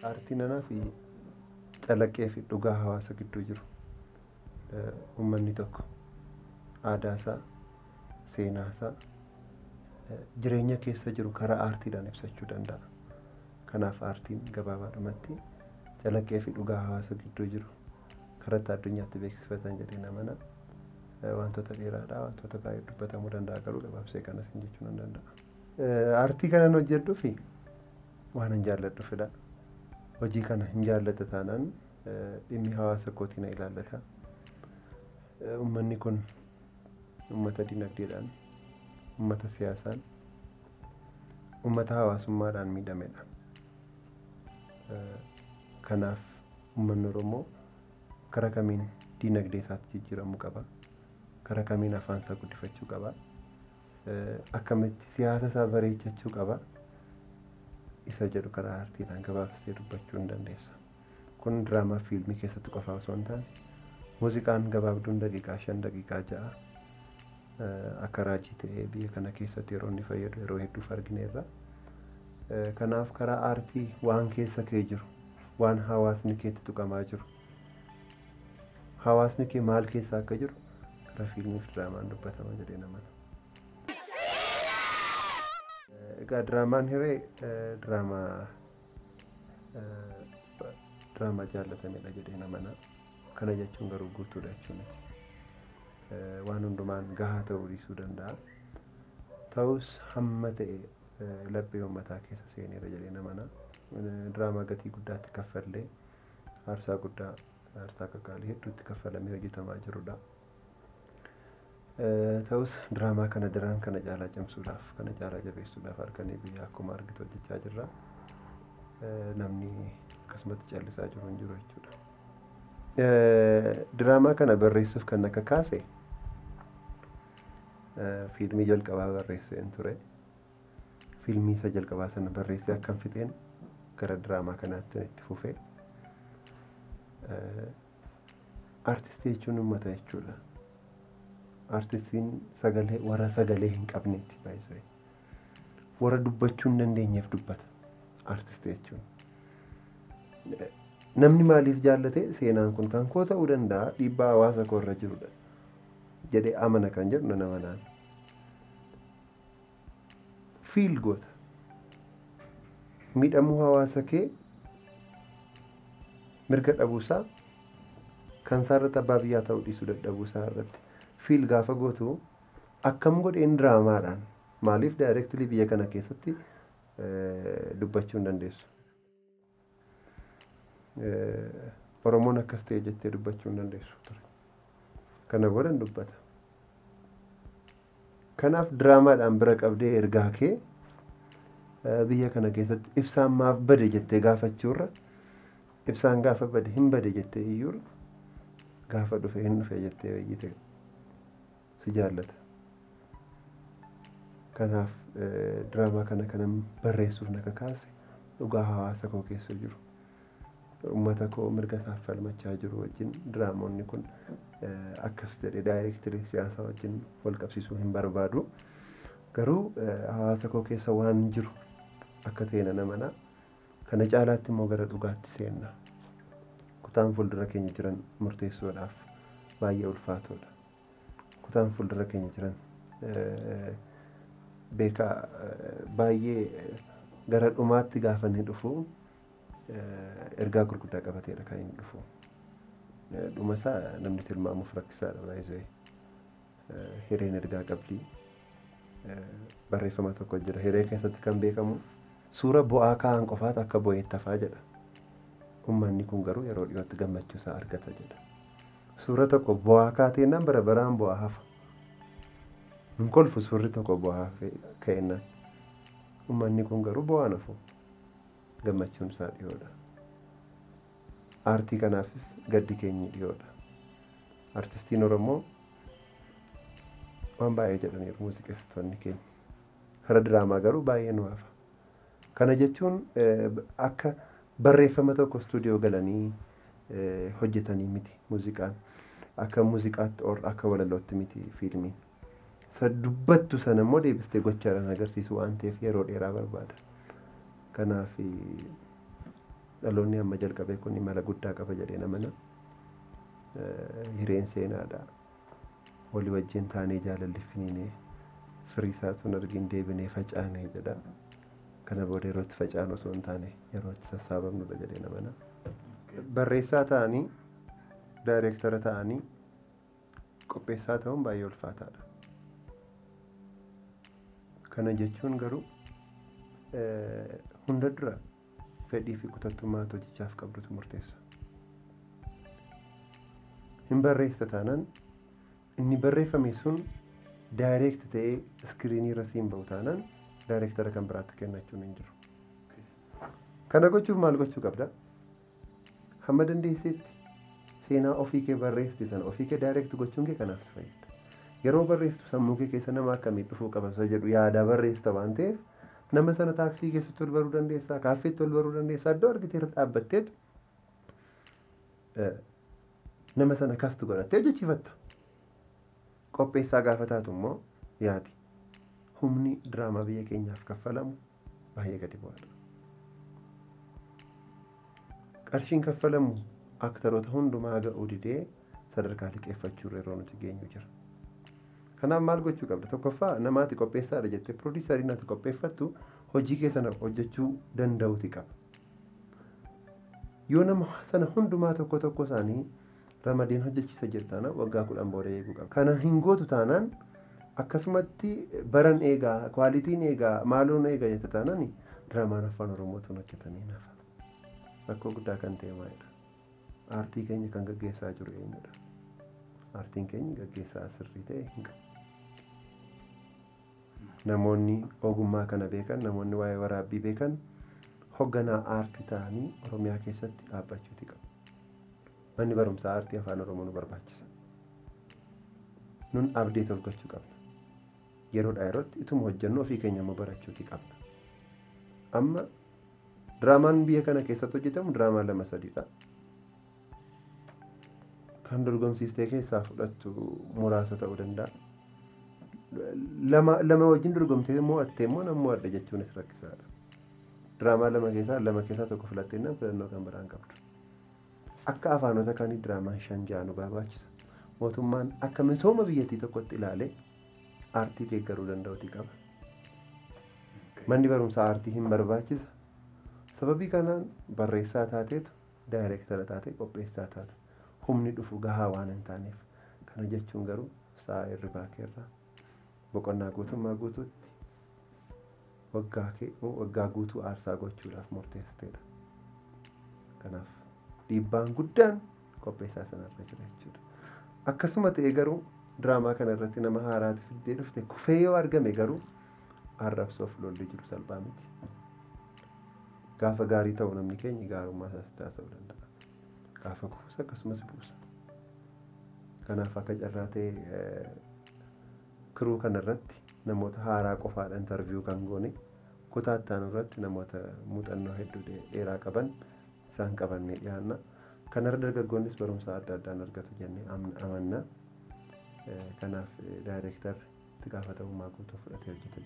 aartiin anaa fi calaqqee fi dhugaa hawaasa gidduu jiru. Uummanni tokko aadaasaa, seenaasaa, jireenya keessa jiru karaa aartiidhaan ibsachuu danda'a. Kanaaf aartiin gabaabaadhumatti calaqqee fi dhugaa hawaasa gidduu jiru karaa addunyaatti beeksifatan jedhee namana. Wantoota dheeraadhaa wantoota baay'ee dubbatamuu danda'a garuu gabaabsee kanas hin jechuu nan danda'a. Aartii kanan hojjedhuu fi waan hin jaalladhuufidha. Hojii kana hin jaalladha taanaan dhimmi hawaasa kootii na ilaallata. Uummanni kun uummata dinagdeedhaan, uummata siyaasaan, uummata hawaasummaadhaan miidhamedha. Kanaaf uummanni Oromoo karaa kamiin dinagdee isaatti jijjiiramuu qaba? Karaa kamiin afaan isaa guddifachuu qaba? Akkamitti siyaasa isaa bareechachuu qaba? Isa jedhu karaa aartiidhaan gabaabsitee dubbachuu hin dandeessa. Kun diraamaa fiilmii keessatti qofaa osoo hin taane muuziqaan gabaabduun daqiiqaa 5 daqiiqaa 6 akka raajii ta'ee biyya kana keessatti yeroo inni fayyadu yeroo hedduuf argineerra. Kanaaf karaa aartii waan keessa kee jiru, waan hawaasni keetti tuqamaa jiru, hawaasni kee maal keessa akka jiru karaa fiilmii fi diraamaan dubbatama jedhee namana. Egaa diraamaan Hiree diraamaa jaallatameedha jedhee namana. Kana jechuun garuu guutuudha jechuun miti. Waan hundumaan gahaa ta'uu dhiisuu danda'a. Ta'us hamma ta'e laphee uummataa keessa seeneera jedhee namana. Diraamaa gatii guddaatti kaffallee aarsaa guddaa aarsaa qaqqaalii hedduutti kaffalamee hojjetamaa jirudha. Ta'us diraamaa kana daran kana caalaa cimsuudhaaf kana caalaa jabeessuudhaaf harkanii biyya akkuma argitu hojjechaa jirra. Namni akkasumatti callisaa jiru hin jiru jechuudha. Diraamaa kana barreessuuf kan akka kaase fiilmii jalqabaa barreesseen ture. Fiilmii isa jalqabaa sana barreessee akkam fixeen gara diraamaa kanaatti itti fufee. Aartistii jechuun uummata jechuudha. Aartistiin warra sagalee hin qabneetti baay'isee. Warra dubbachuu hin dandeenyeef dubbata. Aartistii jechuun. Namni maaliif jaallate seenaan kun kan koo ta'uu danda'a dhiibbaa hawaasa koo irra jirudha jedhee amana kan jedhu nama amanaan. Fiil goota. Miidhamuu hawaasa kee mirga dhabuusaa kan isaarratti abbaa biyyaa ta'uu dhiisuu dadhabuusaa irratti fiil gaafa gootu akkam godheen diraamaadhaan maaliif daayireektilii biyya kana keessatti dubbachuu hin dandeessu. Oromoon akkas ta'e jettee dubbachuu hin dandeessu ture. Kana godhan dubbata. Kanaaf diraamaadhaan bira qabdee ergaa kee biyya kana keessatti ibsaan maaf bade jettee gaafachuurra ibsaan gaafa bade hin bade jettee iyyuurra gaafa dhufe hin dhufe jettee wayyite si jaallata. Kanaaf diraamaa kana kanan barreessuuf na kakaase dhugaa hawaasa koo keessa jiru. Uummata koo mirga isaaf falmachaa jiru wajjin diraamoonni kun akkas jedhee daayireektirii siyaasaa wajjin wal qabsiisuu hin barbaadu. Garuu hawaasa koo keessa waan jiru akka ta'e nan amana. Kana caalaatti immoo gara dhugaatti seenna. Kutaan fuuldura keenya jiran murteessuudhaaf baay'ee ulfaatoodha. Kutaan fuuldura keenya jiran beekaa baay'ee gara dhumaatti gaafa inni dhufu ergaa gurguddaa qabateedha kan inni dhufu. Dhuma isaa namni tilmaamuuf rakkisaadha baay'ee. Hireen ergaa qabdi. Barreeffama tokko jira. Hiree keessatti kan beekamu suura bu'aa kaa'an qofaatu akka bo'eetti hafaa jedha. Uummanni kun garuu yeroo dhiyootti gammachuu isaa argata jedha. Suura tokko bu'aa kaateennan bara baraan bu'aa hafa. Hin kolfu suurri tokko bu'aa ka'ennaan. Uummanni kun garuu bu'aa nafu. Gammachuun isaa dhiyoodha. Aartii kanaafis gaddi keenyi dhiyoodha. Aartistiin Oromoo waan baay'ee jedhaniiru muuziqeessitoonni keenya. Karaa diraamaa garuu baay'ee nu hafa. Kana jechuun akka barreeffama tokko istuudiyoo galanii hojjetanii miti muuziqaan. Akka muuziqaatti akka walalootti miti fiilmiin. Isa dubbattu sana immoo deebistee gochaadhaan agarsiisu waan ta'eef yeroo dheeraa barbaada. Kanaaf dhaloonni amma jalqabee kun imala guddaa qaba jedhee namana. Hireen seenaadha. Walii wajjin taanee jaalalli finiinee firii isaatuun argin deebinee facaanee jedha. Kana booda yeroo itti facaan osoo hin taane yeroo itti sassaabamnudha jedhee namana. Barreessaa ta'anii daayireektara ta'anii qopheessaa ta'uun baay'ee ulfaataadha. Kana jechuun garuu hunda dura fedhii fi kutattummaa hojichaaf qabdutu murteessa. Hin barreessa taanaan inni barreeffame sun daayireekt ta'ee iskiriinii irra siin ba'u taanaan daayireektara kan biraatti kennachuun hin jiru. Kana gochuuf maal gochuu qabda? Hamma dandeesseetti seenaa ofii kee barreessiti sana ofii kee daayireekt gochuun kee kanaaf si fayyada. Yeroo barreessitu sammuu kee keessa nama akkamii dhufuu qaba isa jedhu yaadaa barreessita waan ta'eef nama sana taaksii keessatti ol baruu dandeessaa, kaaffeetti ol baruu dandeessaa, iddoo argitee irra dhaabbatteetu nama sana kastu godhattee hojjechiifatta. Qopheessaa gaafa taatu immoo yaadi. Humni diraamaa biyya keenyaaf kaffalamu baay'ee gadi bu'aadha. Qarshiin kaffalamu aktaroota hundumaa ga'uu didee sadarkaa liqeeffachuu irra yeroo nuti geenyu jira. Kanaaf maal gochuu qabda? Tokkoffaa namaati qopheessaadha jettee pirooduusariin ati qopheeffattu hojii kee sana hojjechuu danda'uuti qaba. Yoo nama sana hundumaa tokko isaanii ramadeen hojjechiisa jirtaana waggaa 10 booda eeguu qaba. Kana hin gootu taanaan akkasumatti baran eegaa, kwaalitiin eegaa, maaloon eegaa jette taanaan diraamaan afaan Oromootiin hojjetanii nafa. Rakkoo guddaa kan ta'e maalidha? Aartii keenya kan gaggeessaa jiru eenyudha? Aartiin keenya gaggeessaa sirrii ta'e hin qabu. Namoonni ogummaa kana beekan, namoonni waa'ee waraabbii beekan hogganaa aartii ta'anii Oromiyaa keessatti dhaabbachuuti qabu. Manni barumsaa aartii afaan Oromoo nu barbaachisa. Nun abdeet ol gochuu qabna. Yeroodhaa yerootti ituma hojjennu ofii keenya immoo barachuuti qabna. Amma diraamaan biyya kana keessatti hojjetamu diraamaa 2-3dha. Kan dorgomsiistee keessaa fudhattu muraasa ta'uu danda'a. Lama wajjin dorgomtee mo'attee immoo nan mo'adha jechuunis rakkisaadha. Diraamaa 2 keessaa tokko filattee nan filannoo kan biraan qabdu. Akka afaanota kaanii diraamaan 5-6 nu barbaachisa. Mootummaan akka misooma biyyattii tokkotti ilaalee aartii deeggaruu danda'uuti qaba. Manni barumsaa aartii hin barbaachisa. Sababii kanaan barreessaa taateetu daayireektara taatee qopheessaa taate. Humni dhufu gahaa waan hin taaneef. Kana jechuun garuu sa'a hirribaa keerraa boqonnaa guutummaa guutuutti waggaa guutuu aarsaa gochuudhaaf murteessiteedha. Kanaaf dhiibbaan guddaan qopheessaa sanarra jira jechuudha. Akkasuma ta'e garuu diraamaa kana irratti nama haaraati fiddee dhufte kufee yoo argame garuu arrabsoof lolli jiru salphaa miti. Gaafa gaarii ta'u namni keenya gaarummaa isaas taasisuu danda'a. Gaafa kufus akkasumas buusa. Kanaaf akka carraa ta'e kiruu kanarratti namoota haaraa qofaadha interviyuu kan goone kutaa ittaanu irratti namoota muuxannoo hedduu dheeraa qaban isaan qabannee dhiyaanna. Kanarra dargaggoonnis barumsa adda addaan argatu jennee amanna. Kanaaf daayireektarri itti gaafatamummaa guutuu fudhatee hojjeta.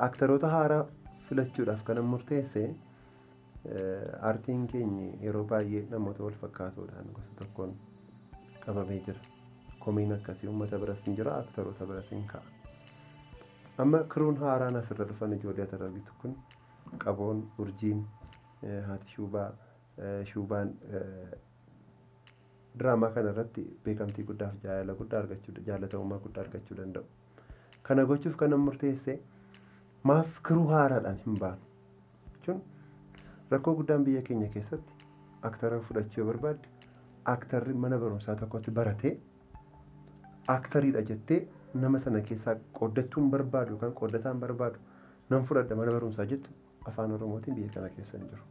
Aktaroota haaraa filachuudhaaf kan murteesse aartiin keenya yeroo baay'ee namoota wal fakkaatuudhaan gosa tokkoon qabamee jira. Komiin akkasii uummata biras hin jira, aktaroota biras hin ka'a. Amma kiruun haaraan asirra dhufan ijoollee asirra argitu kun qaboon, urjiin, haati shuubaan diraamaa kana irratti beekamtii guddaaf jaalatamummaa guddaa argachuu danda'u. Kana gochuuf kan murteesse maaf kiruu haaraadhaan hin baanu jechuun rakkoo guddaan biyya keenya keessatti aktara fudhachuu yoo barbaadde aktarri mana barumsaa tokkotti baratee aktariidha jettee nama sana keessaa qoodachuun barbaadu yookaan qoodataan barbaadu nan fudhadha mana barumsaa jettu afaan Oromootiin biyya kana keessa hin jiru.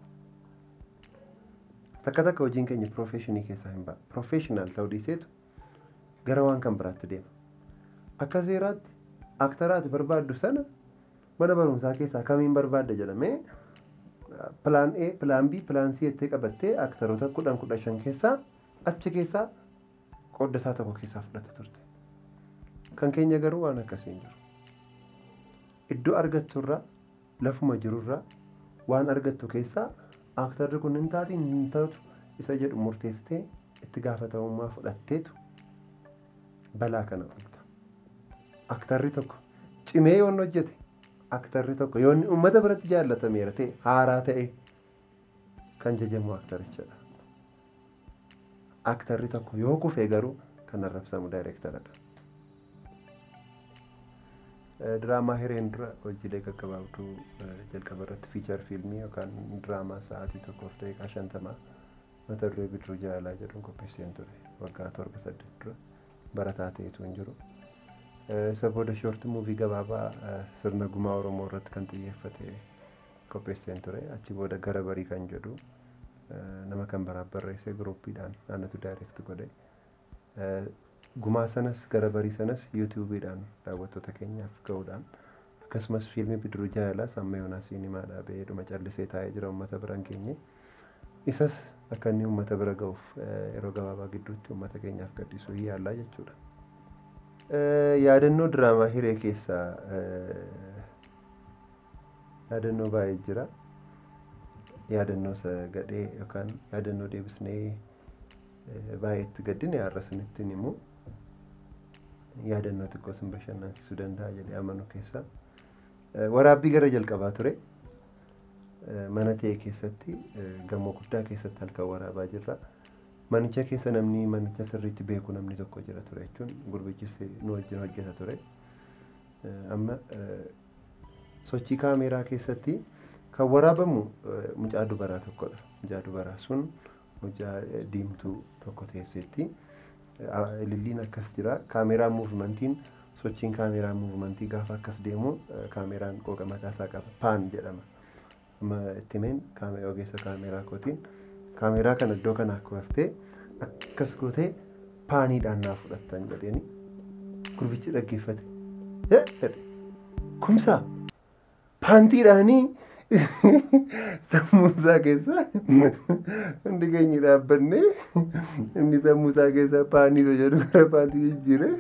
Takka hojiin keenya piroofeeshinii keessaa hin ba'a. Piroofeeshinaal ta'uu dhiiseetu gara waan kan biraatti deema. Akka seeraatti aktaraati barbaaddu sana mana barumsaa keessaa kamiin barbaadda jedhamee pilaan A, pilaan B, pilaan C jettee qabattee aktaroota 10-15 keessaa achi keessaa qoodataa tokko keessaa fudhatte turte. Kan keenya garuu waan akkasii hin jiru. Iddoo argatturraa lafuma jirurraa waan argattu keessaa aktarri kun hin taatiin hin taatu isa jedhu murteessitee itti gaafatamummaa fudhatteetu balaa kana oolta. Aktarri tokko cimee yoon hojjete aktarri tokko yoon uummata biratti jaallatameera ta'e haaraa ta'e kan jajamu aktarichadha. Aktarri tokko yoo kufee garuu kan arrabsamu daayireektaradha. Diraamaa Hireen dura hojiilee gaggabaabduu jalqaba irratti fiichar fiilmii yookaan diraamaa sa'aatii 1:50 mata duree Bidiruu Jaalalaa jedhuun qopheesseen ture waggaa 7-8 dura barataa ta'etu hin jiru. Isa booda shoortii muuvii gabaabaa sirna gumaa Oromoo irratti kan xiyyeeffate qopheesseen ture. Achi booda gara barii kan jedhu nama kan baraaf barreessee giruuppiidhaan naannatu daayireekti godhe. Gumaa sanas gara barii sanas yuutuubiidhaan daawwattoota keenyaaf ga'uudhaan akkasumas fiilmii Bidiruu Jaalalaas amma yoonaa siinimaadhaa ba'ee dhuma callisee taa'ee jira uummata bira hin geenye. Isas akka inni uummata bira ga'uuf yeroo gabaabaa gidduutti uummata keenyaaf gadhiisuu yaallaa jechuudha. Yaadannoo diraamaa Hiree keessaa yaadannoo baay'ee jira. Yaadannoo gadhee yookaan yaadannoo deebisnee baay'eetti gaddine har'asinitti immoo yaadannoo xiqqoo sin bashannansiisuu danda'a jedhee amanu keessaa waraabbii gara jalqabaa ture. Mana ta'e keessatti gamoo guddaa keessatti halkan waraabaa jirra. Manicha keessa namni manicha sirriitti beeku namni tokko jira ture jechuun gurbichis nu wajjin hojjeta ture. Amma sochii kaameeraa keessatti kan waraabamu mucaa dubaraa tokkodha. Mucaa dubaraa sun mucaa diimtuu tokko teesseetti. Ililliin akkas jira. Kaameraan muuvimentiin sochiin kaameraan muuvimentii gaafa akkas deemu kaameraan qooqa mataasaa qaba. Paan jedhama. Amma itti meen ogeessa kaameraa kootiin kaameraa kana iddoo kana akkastee akkas gootee paaniidhaan naa fudhattan jedheeni gurbichi dhaggeeffate. Kumsaa paantiidhaanii sammuusaa keessa hundi keenya dhaabbannee inni sammuusaa keessa paanii jedhu gara paantii jijjiire.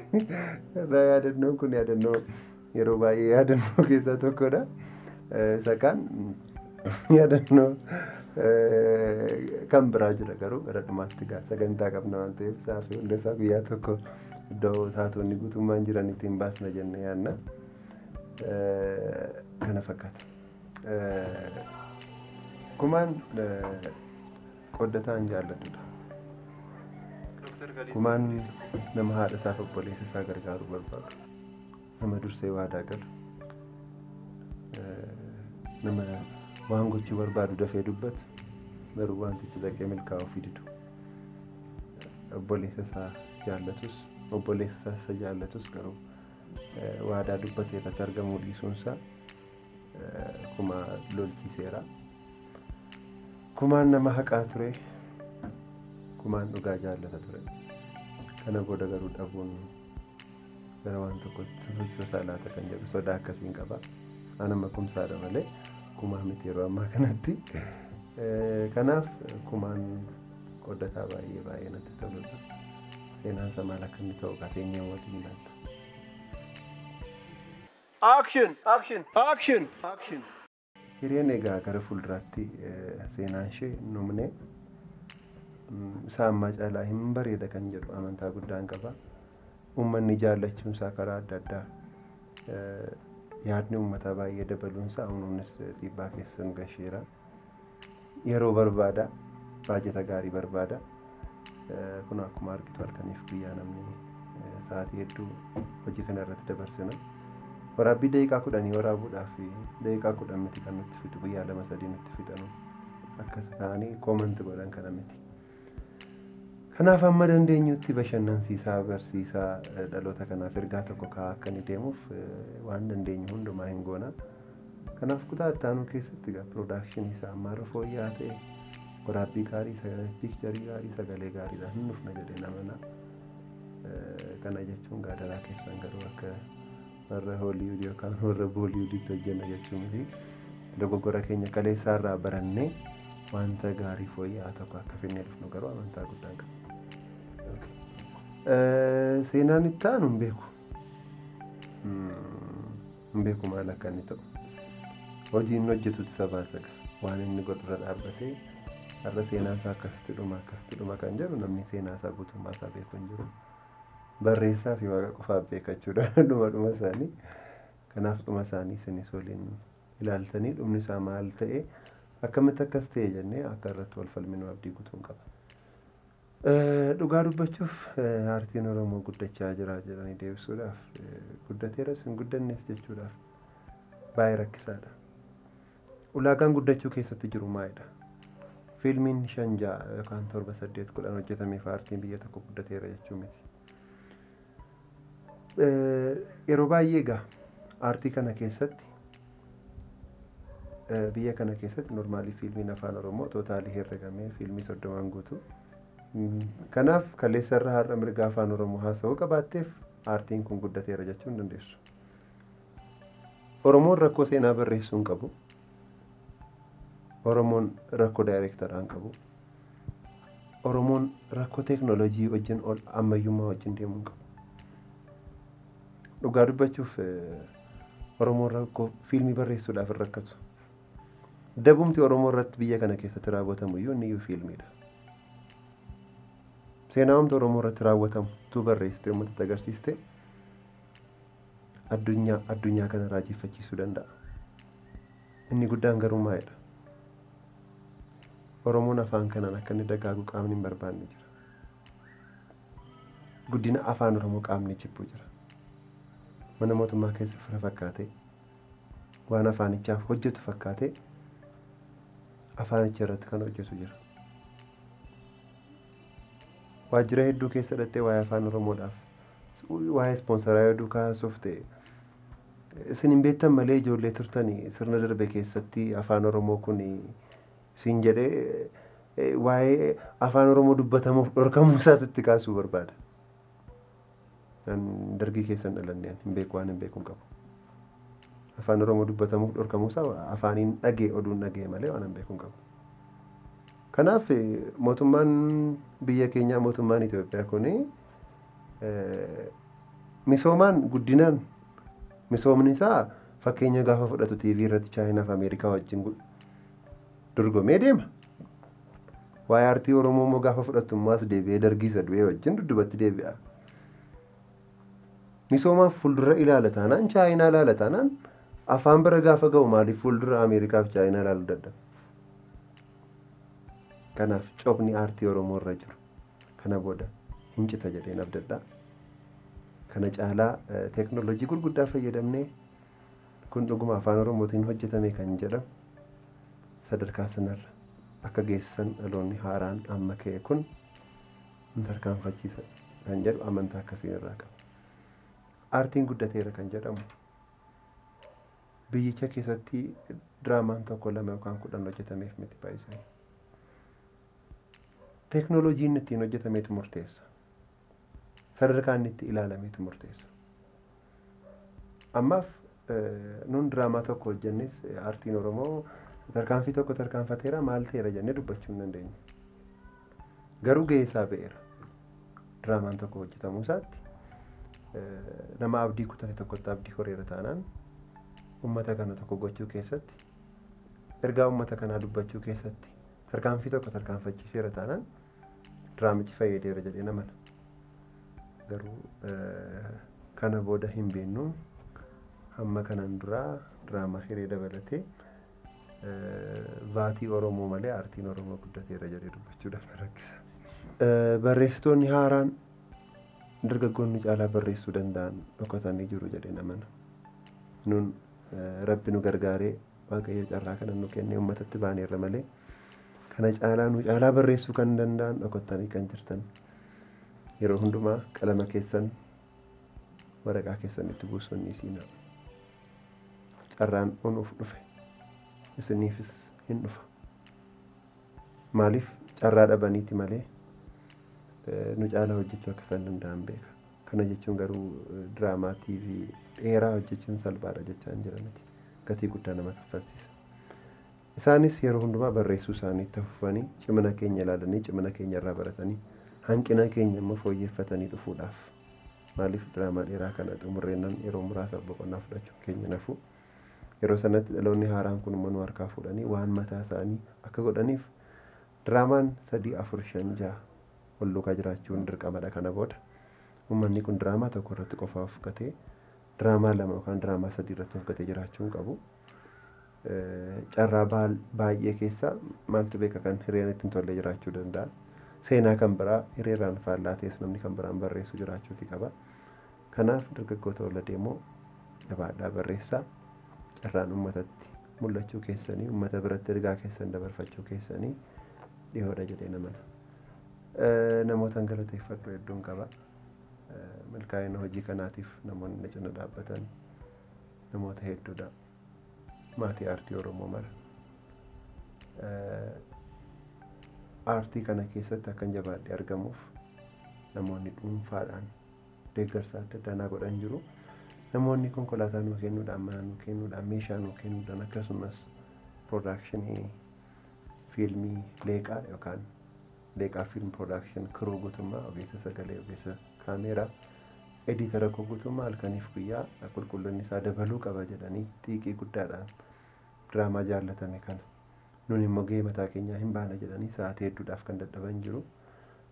Irraa yaadannoon kun yaadannoo yeroo baay'ee yaadannoo keessaa tokkodha. Isa kaan yaadannoo kan biraa jira garuu gara dhumaatti sagantaa qabna waan ta'eef saafii hundasaa guyyaa tokko iddoo taatonni guutummaan jiran ittiin baasna jenne yaadna. Kana fakkaata. Kumaan qoddataan jaalladudha. Kumaan nama haadha isaa fi obboleessa isaa gargaaruu barbaadu. Nama dursee waadaa galu. Nama waan gochuu barbaadu dafee dubbatu garuu wantichi dhaqee milkaa'uu fididu. Obboleessa isaa jaallatus obboleessa isaa jaallatus garuu waadaa dubbatee irratti argamuu dhiisuunsaa kuma lolchiseera. Kumaan nama haqaa ture. Kumaan dhugaa jaallata ture. Kana booda garuu dhabuun gara waan tokkotti sochoosaa laata kan jedhu sodaa akkasiin qaba. Anama kumsaadha malee kumaa miti yeroo ammaa kanatti. Kanaaf kumaan qoddataa baay'ee natti toludha. Seenaansa maal akka inni ta'u qaateenyaan waliin ilaalla. Action! Hireen egaa gara fuulduraatti seenaan ishee numne isaa ammaa caalaa hin bareeda kan jedhu amantaa guddaan qaba. Uummanni jaallachuun isaa karaa adda addaa yaadni uummataa baay'ee dabaluun isaa uummannis dhiibbaa keessa nu gasheera. Yeroo barbaada, baajata gaarii barbaada. Kun akkuma argitu halkaniif guyyaa namni sa'aatii hedduu hojii kana irratti dabarsina. Waraabbii daqiiqaa 10 waraabuudhaaf daqiiqaa 10 miti kan nutti fixu guyyaa 2-3 nutti fixanu akkas ta'anii koomanti godhan kana miti. Kanaaf amma dandeenyutti bashannansiisaa barsiisaa dhaloota kanaaf ergaa tokko kaa'aa akka inni deemuuf waan dandeenyu hundumaa hin goona. Kanaaf kutaa ittaanuu keessatti egaa piroodakshinii isaa ammaarra fooyya'aa ta'e waraabbii gaarii piikcharii gaarii sagalee gaariidhaan hin dhufna jedhee namana. Kana jechuun gaadaraa keessaan garuu akka warra Hooliwud yookaan warra Booliwuditti hojjenna jechuun miti. Dogoggora keenya kaleessaa irraa barannee wanta gaarii fooyya'aa tokko akka finnee dhufnu garuu amantaa guddaan qaba. Seenaan itti aanu hin beeku. Hin beeku maal akka inni ta'u. Hojiin hojjetutti sabaa saga. waan inni godhura dhaabbatee har'a seenaa isaa akkasitti dhuma kan jedhu namni seenaa isaa guutummaa isaa beeku hin jiru. Barreessaa fi waaqa qofaaf beekachuudha dhuma isaanii. Kanaaf dhuma isaanii isinis waliin ilaaltanii dhumni isaa maal ta'e akkamitti akkas ta'e jennee akka irratti wal falminu abdii guutuun qaba. Dhugaa dubbachuuf aartiin Oromoo guddachaa jira jedhanii deebisuudhaaf guddateeras hin guddannes jechuudhaaf baay'ee rakkisaadha. Ulaagaan guddachuu keessatti jiru maalidha? Fiilmiin 5 yookaan 7 8 10 hojjetameef aartiin biyya tokko guddateera jechuu miti. Yeroo baay'ee egaa aartii kana keessatti biyya kana keessatti normaalii fiilmiin afaan Oromoo tootaalii herregamee fiilmii 30 guutuu. Kanaaf kaleessa irraa har'a mirga afaan Oromoo haasa'uu qabaatteef aartiin kun guddateera jechuu hin dandeessu. Oromoon rakkoo seenaa barreessuu hin qabu. Oromoon rakkoo daayirektaraan qabu. Oromoon rakkoo teeknooloojii wajjin ammayyummaa wajjin deemuu hin qabu. Dhugaa dubbachuuf Oromoon rakkoo fiilmii barreessuudhaaf hin rakkatu. Dabumti Oromoo irratti biyya kana keessatti raawwatamu iyyuu inni iyyuu fiilmiidha. Seenaa humna Oromoo irratti raawwatamu tu barreessite uummata agarsiiste addunyaa kana raajeffachiisuu danda'a. Inni guddaan garuu maalidha? Oromoon afaan kanaan akka inni dagaagu qaamni hin barbaanne jira. Guddina afaan Oromoo qaamni jibbu jira. Mana mootummaa keessa fira fakkaatee waan afaanichaaf hojjetu fakkaatee afaanicha irratti kan hojjetu jira. Waajjira hedduu keessa dhattee waa'ee afaan Oromoodhaaf waa'ee ispoonsaraa hedduu kaasuuf ta'e isin hin beektan malee ijoollee turtanii sirna darbe keessatti afaan Oromoo kun siin jedhee waa'ee afaan Oromoo dubbatamuuf dhorkamuu isaatti kaasuu barbaada. Dargii keessan dhalanneen hin beeku waan hin beekuun qabu. Afaan Oromoo dubbatamuuf dhorkamuu isaa afaaniin dhagee oduun dhagee malee waan hin beekuun qabu. Kanaaf mootummaan biyya keenyaa mootummaan Itoophiyaa kun misoomaan guddinaan misoomni isaa fakkeenya gaafa fudhatu TV irratti Chaayinaa fi Ameerikaa wajjin dorgomee deema. Waa'ee aartii Oromoo immoo gaafa fudhatu ammaas deebi'ee dargii isa du'ee wajjin dudduubatti deebi'a. Misoomaaf fuuldura ilaala taanaan Chaayinaa ilaala taanaan afaan bira gaafa ga'u maaliif fuuldura Ameerikaa fi Chaayinaa ilaaluu dadhabu? Kanaaf cobni aartii Oromoo irra jiru kana booda hin cita jedheen abdadhaa. Kana caalaa teeknooloojii gurguddaa fayyadamnee kun dhuguma afaan Oromootiin hojjetame kan jedhamu sadarkaa sanarra akka geessisan dhaloonni haaraan amma ka'e kun hin tarkaanfachiisa kan jedhu amantaa akkasiin irraa qaba. Aartiin guddateera kan jedhamu biyyicha keessatti diraamaan tokko 2 yookaan 10 hojjetameef miti baay'isanii. Teeknooloojiin ittiin hojjetameetu murteessa. Sadarkaan itti ilaalameetu murteessa. Ammaaf nuun diraamaa tokko hojjennis aartiin Oromoo tarkaanfii tokko tarkaanfateera maal ta'eera jennee dubbachuu hin dandeenyu. Garuu gahee isaa ba'eera. Diraamaan tokko hojjetamuu isaatti nama abdii kutate tokkotti abdii horeera taanaan uummata kana tokko gochuu keessatti ergaa uummata kanaa dubbachuu keessatti tarkaanfii tokko tarkaanfachiiseera taanaan diraamichi fayyadeera jedhee namana. Garuu kana booda hin beeknu hamma kanan duraa diraamaa Hiree dabalatee vaatii Oromoo malee aartiin Oromoo guddateera jedhee dubbachuudhaaf na rakkisa. Barreessitoonni haaraan dargaggoonni caalaa barreessuu danda'an dhokatanii jiru jedhee namana. Nun Rabbi nu gargaaree Waaqayyo carraa kana nu kennee uummatatti baaneerra malee kana caalaa nu caalaa barreessuu kan danda'an dhokatanii kan jirtan. Yeroo hundumaa qalama keessan waraqaa keessan itti buusuun isiina. Carraan onuuf dhufe isiniifis hin dhufa. Maaliif carraa dhabaniiti malee nu caalaa hojjechuu akka isaan danda'an beeka. Kana jechuun garuu diraamaa TV dheeraa hojjechuun salphaadha jechaa hin jiraniti. Gatii guddaa nama kaffalchiisa. Isaanis yeroo hundumaa barreessuu isaanii itti fufanii cimina keenya ilaalanii cimina keenya irraa baratanii hanqina keenya immoo fooyyeffatanii dhufuudhaaf. Maaliif diraamaa dheeraa kana xumurreennan yeroo muraasa boqonnaa fudhachuu keenya nafu yeroo sanatti dhaloonni haaraan kun immoo nu harkaa fuudhanii waan mataa isaanii akka godhaniif diraamaan 3 4 5 6 holluukaa jiraachuun dirqamadha. Kana booda uummanni kun diraamaa tokko irratti qofaa of gatee diraamaa 2 yookaan diraamaa 3 irratti of gatee jiraachuu hin qabu. Carraa baay'ee keessa maaltu beeka kan hireen ittiin tollee jiraachuu danda'a. Seenaa kan biraa hireeraan faallaa ta'es namni kan biraan barreessu jiraachuuti qaba. Kanaaf dargaggoota wal deemoo jabaadhaa barreessaa. Carraan uummatatti mul'achuu keessanii uummata biratti ergaa keessan dabarfachuu keessanii dhiyoodha jedhee namana. Namootaan galateeffadhu hedduun qaba. Milkaa'ina hojii kanaatiif namoonni cina dhaabbatan namoota hedduudha. Maatii aartii Oromoo mara. Aartii kana keessatti akkan jabaadhee argamuuf namoonni dhuunfaadhaan deeggarsa adda addaa godhan jiru. Namoonni konkolaataa nuu kennuudhaan, mana nuu kennuudhaan, meeshaa nuu kennuudhaan akkasumas piroodakshinii fiilmii leeqaa yookaan leeqaa fiilm piroodakshin kiruu guutummaa ogeessa sagalee, ogeessa kaameeraa, editara koo guutummaa halkaniif guyyaa qulqullinni isaa dabaluu qaba jedhanii xiiqii guddaadhaan diraamaa jaallatame kana nuun immoo gahee mataa keenyaa hin baana jedhanii sa'aatii hedduudhaaf kan dadhaban jiru.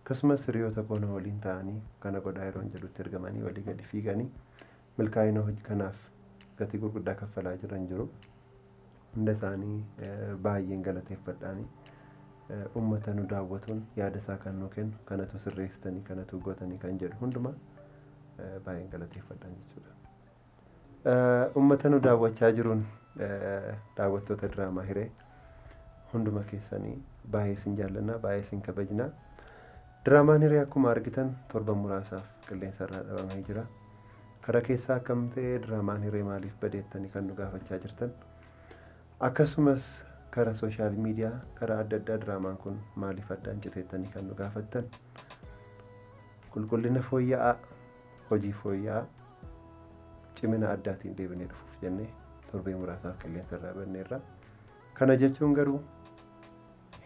Akkasumas hiriyoota koona waliin ta'anii kana godhaa yeroo jedhutti ergamanii walii gadi fiiganii milkaa'ina hojii kanaaf gatii gurguddaa kaffalaa jiran jiru. Hunda isaanii baay'een galateeffadhaanii uummata nu daawwatuun yaada isaa kan nu kennu kanatu sirreessitanii kanatu gootanii kan jedhu hundumaa baay'een galateeffadhaan jechuudha. Uummata nu daawwachaa jiruun daawwattoota diraamaa Hiree hunduma keessanii baay'ee isin jaallannaa, baay'ee isin kabajnaa. Diraamaan Hiree akkuma argitan torban muraasaaf qilleensa irraa dhabamee jira. Karaa keessaa akkam ta'ee diraamaan Hiree maaliif badeettanii kan nu gaafachaa jirtan. Akkasumas karaa sooshaal miidiyaa karaa adda addaa diraamaan kun maaliif addaan citeettanii kan nu gaafattan. Qulqullina fooyya'aa, hojii fooyya'aa, cimina addaatiin deebinee dhufuuf jennee torbee muraasaaf qilleensa irraa banneerra. Kana jechuun garuu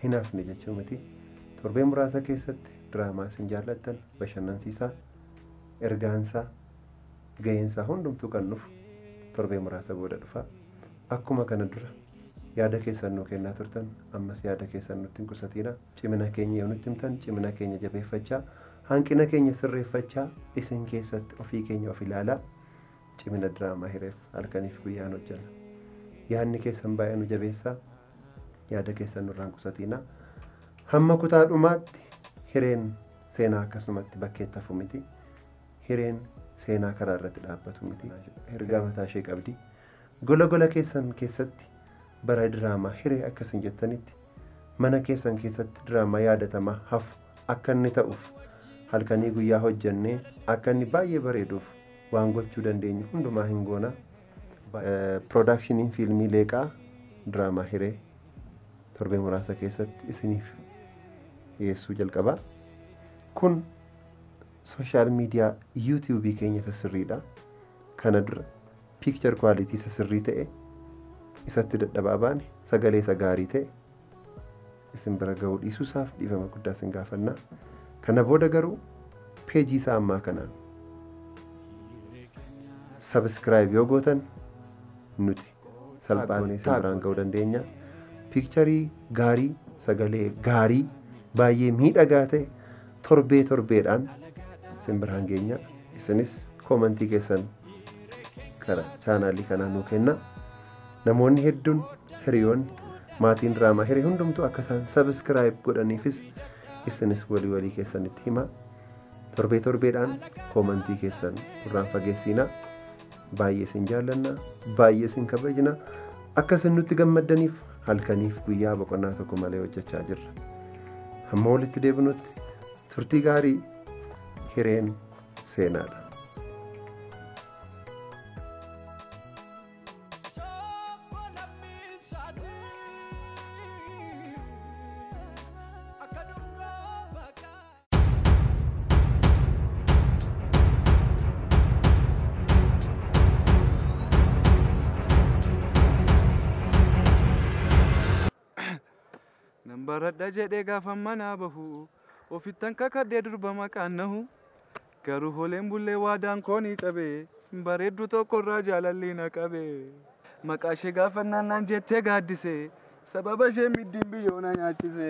hin hafne jechuu miti. Torbee muraasa keessatti diraamaa isin jaallattan bashannansiisaa, ergaansaa, ga'eensaa hundumtuu kan dhufu torbee muraasa booda dhufa. Akkuma kana dura yaada keessan nuu kennaa turtan ammas yaada keessan nutti hin qusatiina. Cimina keenya yoo nutti himtan cimina keenya jabeeffachaa, hanqina keenya sirreeffachaa isin keessatti ofii keenya of ilaalaa. Cimina diraamaa Hireef halkaniif guyyaan hojjenna. Yaadni keessan baay'ee nu jabeessaa, yaada keessan nurraan qusatiina. Hamma kutaa dhumaatti Hireen seenaa akkasumatti bakkeetti hafu miti. Hireen seenaa karaa irratti dhaabbatu miti. Ergaa mataa ishee qabdi. Gola keessan keessatti bara diraamaa Hiree akkasin jettanitti mana keessan keessatti diraamaa yaadatamaa hafu akka inni ta'uuf halkanii guyyaa hojjennee akka inni baay'ee bareeduuf waan gochuu dandeenyu hundumaa hin goona. Piroodaakshiniin fiilmii leeqaa diraamaa Hiree torbee muraasa keessatti isiniif dhiyeessuu jalqaba. Kun sooshaal miidiyaa yuutuubii keenya sirriidha. Kana dura piikchar kwaalitii sirrii ta'e isatti dadhabaa baane sagalee isa gaarii ta'e isin bira ga'uu dhiisuusaaf dhiifama guddaa isin gaafanna. Kana booda garuu peejii isaa ammaa kanaan sabskiraayib yoo gootan nuti salphaan isin biraan ga'uu dandeenya. Piikcharii gaarii, sagalee gaarii, baay'ee miidhagaa ta'e torbeedhaan isin biraan geenya. Isinis koomentii keessan karaa chaanaalii kanaa nuu kenna. Namoonni hedduun hiriyoonni maatiin diraamaa Hiree hundumtuu akka isaan sabskiraayib godhaniifis isinis walii keessanitti hima. Torbeedhaan koomentii keessan irraan fageessinaa. Baay'ee isin jaallanna, baay'ee isin kabajna. Akka isin nutti gammaddaniif halkaniif guyyaa boqonnaa tokko malee hojjechaa jirra. Hamma walitti deebinutti turtii gaarii. Hireen seenaadha. Baradha jedhee gaafa manaa bahu ofittan kakadhee durba maqaan nahu garuu hooleen bullee waadaan koonii cabee bareeddu tokkorraa jaalalli na qabee maqaa ishee gaafannaan naan jettee gaaddise sababa ishee middiin biyyoona nyaachise.